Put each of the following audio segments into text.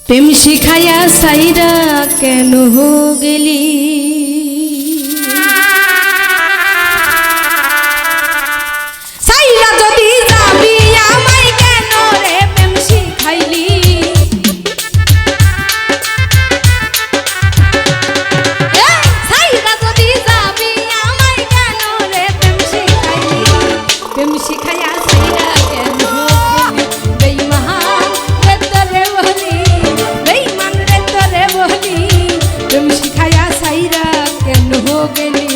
প্রেম শিখাইয়া সাইরা কেন গেলি সাইরা যদি যাবি আমায় কেন রে প্রেম শিখাইলি সাইরা যদি যাবি আমায় কেন রে প্রেম শিখাইলি প্রেম শিখাইয়া সাইরা কেন গেলি বেঈমান রে তোরে বলি বেঈমান রে তোরে বলি প্রেম শিখাইয়া সাইরা কেন গেলি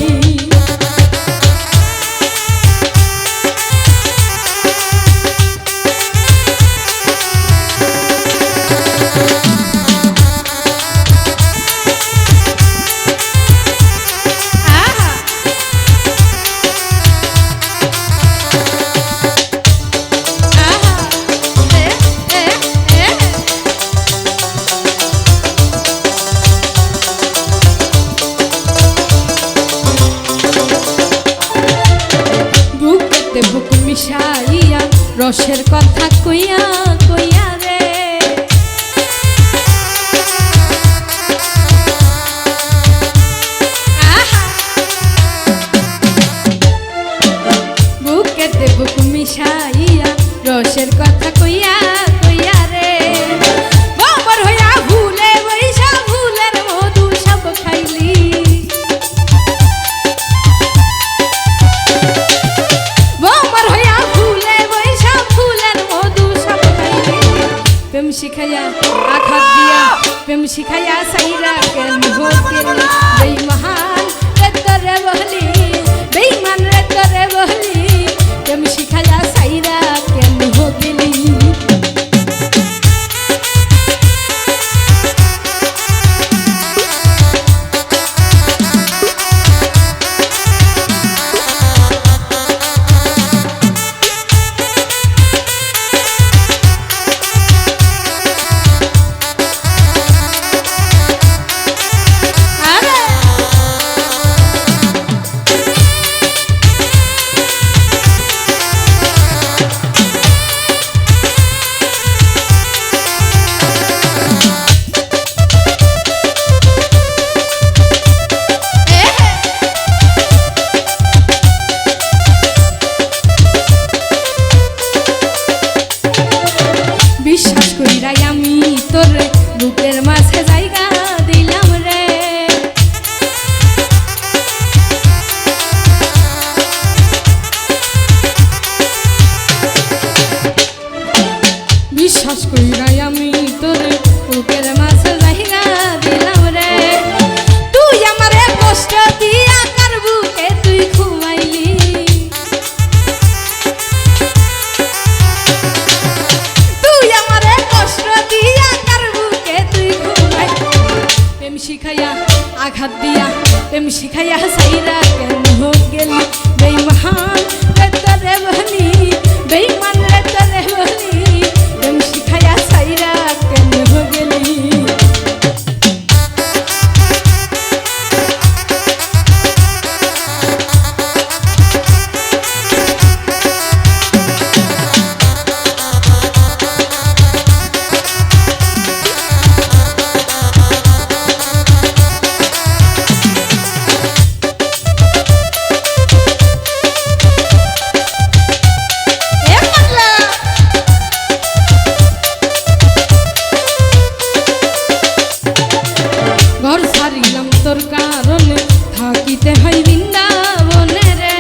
বুক মিশাইয়া রসের কথা কইয়া কইয়া রে বুকেতে বুক মিশাইয়া রসের কথা কইয়া কইয়া রে বাবার হইয়া ভুলে বৈশা ভুলের মধু সব খাইলি প্রেম শিখাইয়া আঘাত দিয়া প্রেম শিখাইয়া সাইরা কেন গেলি বেঈমান রে তোরে বলি বেঈমান রে তোরে বলি প্রেম শিখাইয়া সাইরা কেন গেলি বিশ্বাস কইরাই আমি তোর বুকের মাঝে জায়গা দিলাম রে বিশ্বাস কইরাই আমি তোর বুকের মাঝে জায়গা দিলাম রে তুই আমারে কষ্ট দিয়া কার বুকে তুই ঘুমাইলি শিখাইয়া আঘাত দিয়া প্রেম শিখাইয়া সাইরা কেন গেলি বেঈমান রে তোরে বলি বেঈমান রে তোরে বলি প্রেম শিখাইয়া সাইরা কেন গেলি ঘর ছাড়িলাম তোর কারণে থাকিতে হয় বৃন্দাবনে রে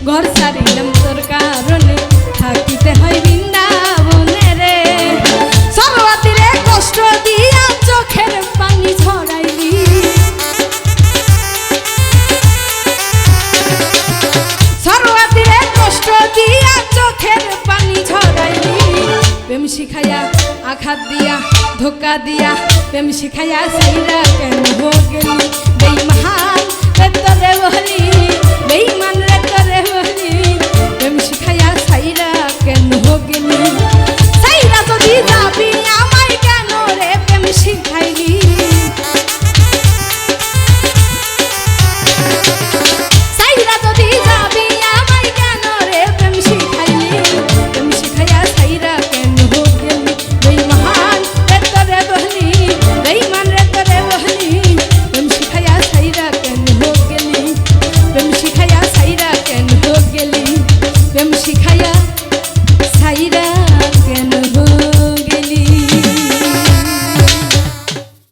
ঘর ছাড়িলাম তোর কারণে থাকিতে হয় বৃন্দাবনে রে সর্বাতিরে কষ্ট দিয়া চোখের পানি ছড়াইলি দিয়া চোখের পানি ঝরাইলি প্রেম শিখাইয়া আঘাত দিয়া ধোকা দিয়া প্রেম শিখাইয়া সাইরা কেন গেলি বেঈমান রে তোরে বলি বেঈমান